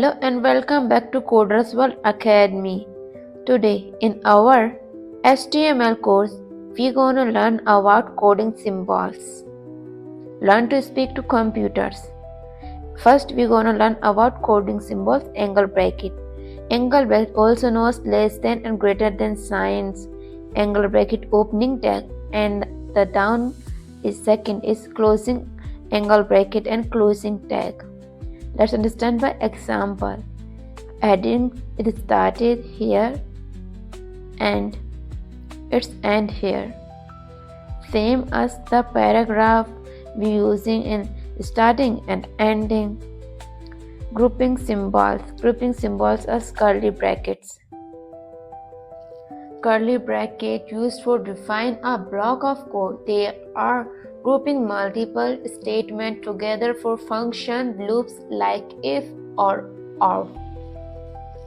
Hello and welcome back to CODERS World Academy. Today in our HTML course, we're gonna learn about coding symbols. Learn to speak to computers. First, we're gonna learn about coding symbols. Angle bracket. Angle bracket, also known as less than and greater than signs. Angle bracket opening tag, and the down is second is closing angle bracket and closing tag. Let's understand by example. Heading it started here and its end here. Same as the paragraph we using in starting and ending. Grouping symbols. Grouping symbols as curly brackets. Curly bracket used for define a block of code. They are grouping multiple statements together for function loops like if or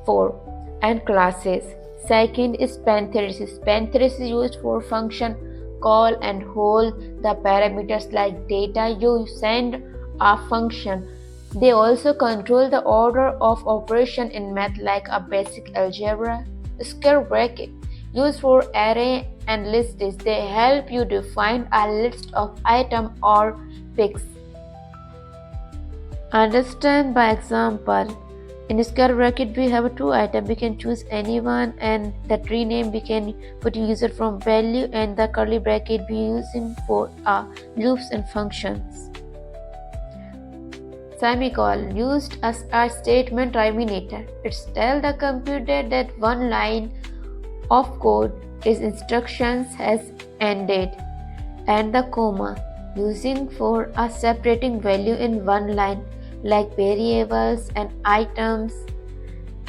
for and classes. Second is parenthesis. Parenthesis is used for function call and hold the parameters like data you send a function. They also control the order of operation in math like a basic algebra. Square bracket used for array and lists. They help you define a list of items or picks. Understand by example. In square bracket we have two items. We can choose any one, and the tree name we can put user from value, and the curly bracket we using for loops and functions. Semicolon used as a statement terminator. It tells the computer that one line of code its instructions has ended. And the comma using for a separating value in one line like variables and items.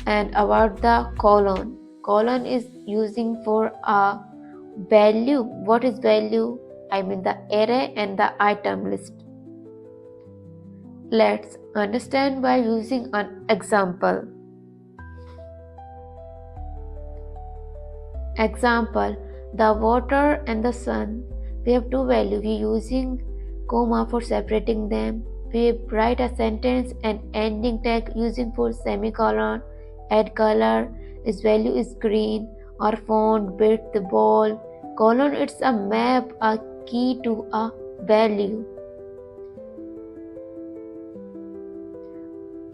And about the colon. Colon is using for a value. What is value? I mean the array and the item list. Let's understand by using an example. Example, the water and the sun. We have two values. We are using comma for separating them. We write a sentence and ending tag using for semicolon. Add color. Its value is green. Or font, bit, the ball. Colon, it's a map, a key to a value.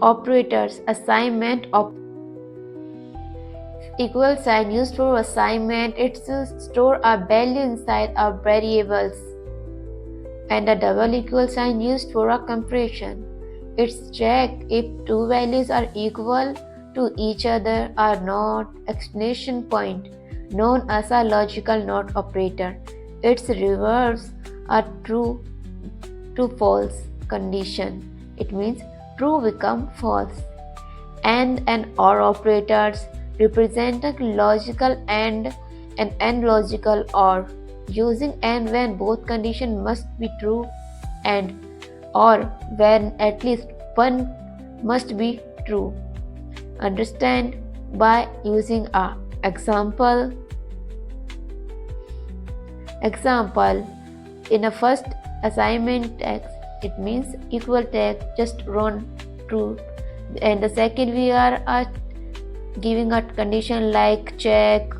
Operators, assignment equal sign used for assignment. It's to store a value inside our variables. And a double equal sign used for a comparison. It's check if two values are equal to each other or not. Exclamation point known as a logical not operator. It's reverse a true to false condition. It means true become false. And or operators represent a logical and an logical or, using and when both conditions must be true and or when at least one must be true. Understand by using a example. Example, in a first assignment text, it means equal tag just run true, and the second we are giving a condition like check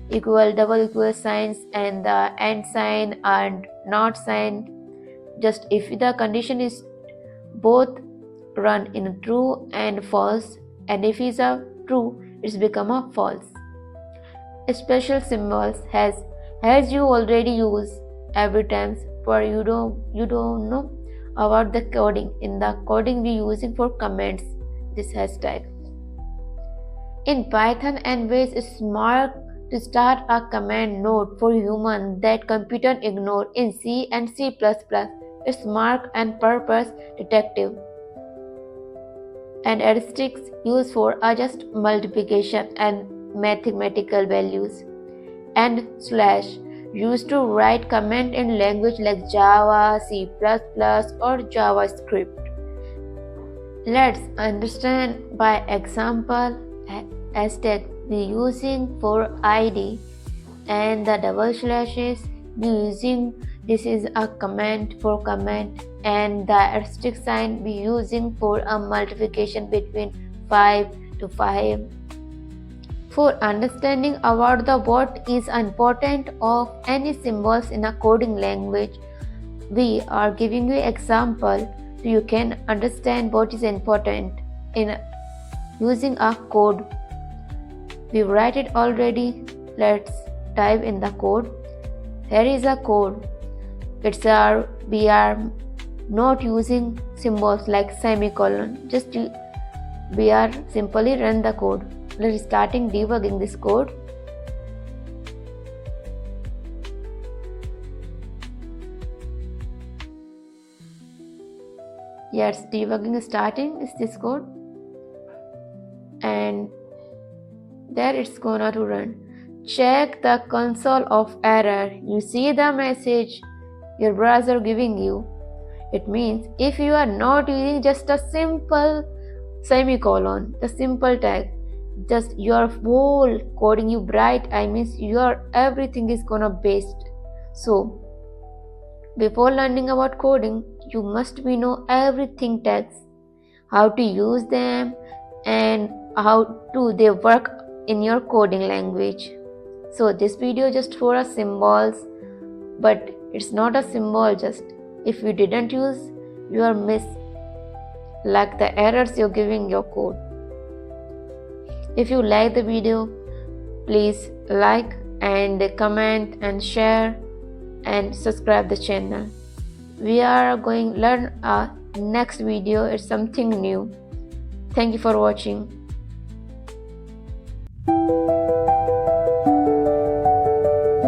equal double equal signs and the and sign and not sign. Just if the condition is both run in true and false, and if it's a true, it's become a false. Special symbols has you already use every time, but you don't know about the coding. In the coding we using for comments this hashtag. In Python, and ways is marked to start a command node for human that computer ignore. In C and C++, it's mark and purpose detective. And asterisks used for just multiplication and mathematical values. And slash used to write command in language like Java, C++, or JavaScript. Let's understand by example. Hashtag we using for ID, and the double slashes we using. This is a command for command, and the asterisk sign we using for a multiplication between 5 to 5. For understanding about the what is important of any symbols in a coding language, we are giving you example so you can understand what is important in using a code. We write it already. Let's type in the code. Here is a code. We are not using symbols like semicolon. Just we are simply run the code. Let's starting debugging this code. Yes, debugging is starting. Is this code? And there it's gonna to run. Check the console of error. You see the message your browser giving you. It means if you are not using just a simple semicolon, the simple tag, just your whole coding you bright, I means your everything is gonna based. So before learning about coding, you must be know everything tags, how to use them and how to they work in your coding language. So this video just for a symbols, but it's not a symbol. Just if you didn't use, you are miss like the errors you're giving your code. If you like the video, please like and comment and share and subscribe the channel. We are going to learn a next video. It's something new. Thank you for watching.